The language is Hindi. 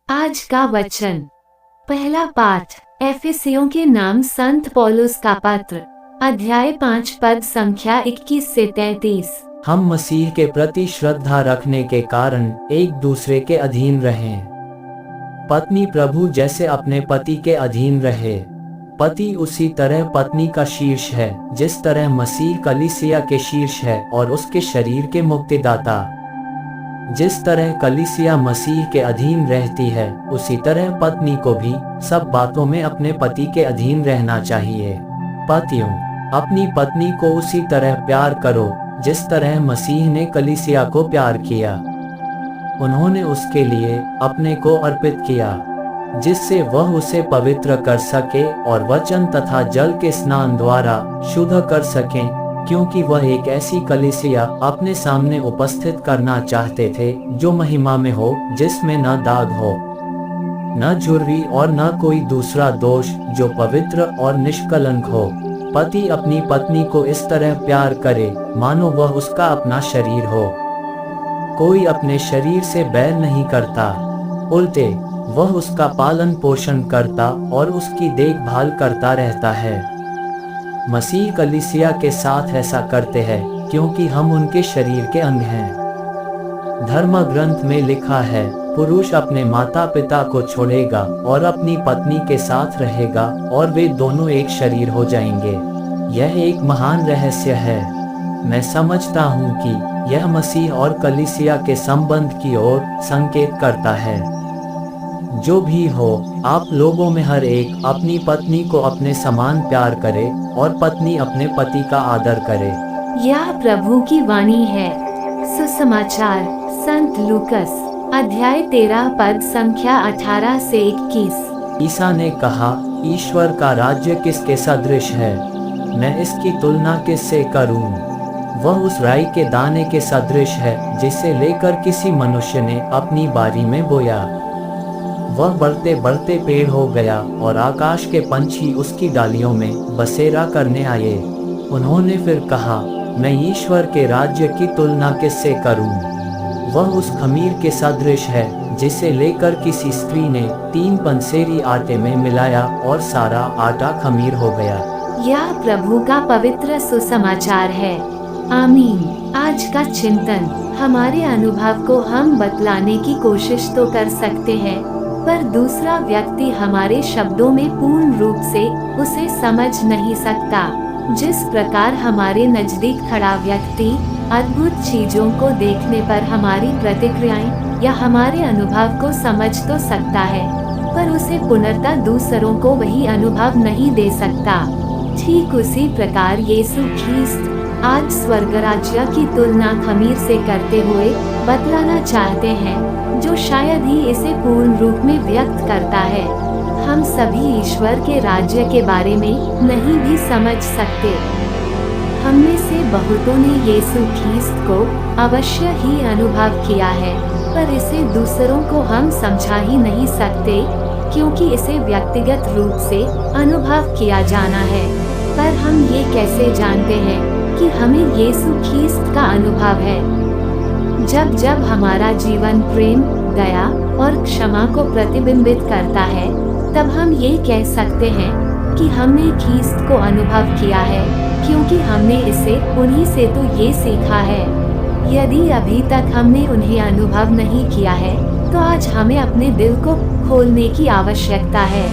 आज का वचन। पहला पाठ एफिसियों के नाम संत पौलुस का पत्र, अध्याय 5 पद संख्या 21 से 33। हम मसीह के प्रति श्रद्धा रखने के कारण एक दूसरे के अधीन रहें। पत्नी प्रभु जैसे अपने पति के अधीन रहे। पति उसी तरह पत्नी का शीर्ष है, जिस तरह मसीह कलीसिया के शीर्ष है और उसके शरीर के मुक्तिदाता। जिस तरह कलीसिया मसीह के अधीन रहती है, उसी तरह पत्नी को भी सब बातों में अपने पति के अधीन रहना चाहिए। पतियों, अपनी पत्नी को उसी तरह प्यार करो जिस तरह मसीह ने कलीसिया को प्यार किया। उन्होंने उसके लिए अपने को अर्पित किया, जिससे वह उसे पवित्र कर सके और वचन तथा जल के स्नान द्वारा शुद्ध कर सकें, क्योंकि वह एक ऐसी कलीसिया अपने सामने उपस्थित करना चाहते थे जो महिमा में हो, जिसमें न दाग हो, न झुर्री और न कोई दूसरा दोष, जो पवित्र और निष्कलंक हो। पति अपनी पत्नी को इस तरह प्यार करे मानो वह उसका अपना शरीर हो। कोई अपने शरीर से बैर नहीं करता, उल्टे वह उसका पालन पोषण करता और उसकी देखभाल करता रहता है। मसीह कलीसिया के साथ ऐसा करते हैं क्योंकि हम उनके शरीर के अंग हैं। धर्म ग्रंथ में लिखा है, पुरुष अपने माता पिता को छोड़ेगा और अपनी पत्नी के साथ रहेगा और वे दोनों एक शरीर हो जाएंगे। यह एक महान रहस्य है। मैं समझता हूँ कि यह मसीह और कलीसिया के संबंध की ओर संकेत करता है। जो भी हो, आप लोगों में हर एक अपनी पत्नी को अपने समान प्यार करे और पत्नी अपने पति का आदर करे। यह प्रभु की वाणी है। सुसमाचार संत लूकस, अध्याय 13 पद संख्या 18 से 21। ईसा ने कहा, ईश्वर का राज्य किसके सदृश है? मैं इसकी तुलना किससे करूं? वह उस राई के दाने के सदृश है जिसे लेकर किसी मनुष्य ने अपनी बारी में बोया। वह बढ़ते बढ़ते पेड़ हो गया और आकाश के पंछी उसकी डालियों में बसेरा करने आए। उन्होंने फिर कहा, मैं ईश्वर के राज्य की तुलना किससे करूं? वह उस खमीर के सदृश है जिसे लेकर किसी स्त्री ने 3 पंसेरी आटे में मिलाया और सारा आटा खमीर हो गया। यह प्रभु का पवित्र सुसमाचार है। आमीन। आज का चिंतन। हमारे अनुभव को हम बतलाने की कोशिश तो कर सकते हैं, पर दूसरा व्यक्ति हमारे शब्दों में पूर्ण रूप से उसे समझ नहीं सकता। जिस प्रकार हमारे नजदीक खड़ा व्यक्ति अद्भुत चीजों को देखने पर हमारी प्रतिक्रियाएं या हमारे अनुभव को समझ तो सकता है, पर उसे पूर्णतः दूसरों को वही अनुभव नहीं दे सकता। ठीक उसी प्रकार यीशु ख्रीस्त आज स्वर्ग राज्य की तुलना खमीर से करते हुए बतलाना चाहते हैं, जो शायद ही इसे पूर्ण रूप में व्यक्त करता है। हम सभी ईश्वर के राज्य के बारे में नहीं भी समझ सकते। हम में से बहुतों ने यीशु ख्रीस्त को अवश्य ही अनुभव किया है, पर इसे दूसरों को हम समझा ही नहीं सकते, क्योंकि इसे व्यक्तिगत रूप से अनुभव किया जाना है। पर हम ये कैसे जानते हैं कि हमें यीशु ख्रीस्त का अनुभव है? जब जब हमारा जीवन प्रेम, दया और क्षमा को प्रतिबिंबित करता है, तब हम ये कह सकते हैं कि हमने ख्रीस्त को अनुभव किया है, क्योंकि हमने इसे उन्हीं से तो ये सीखा है। यदि अभी तक हमने उन्हें अनुभव नहीं किया है, तो आज हमें अपने दिल को खोलने की आवश्यकता है।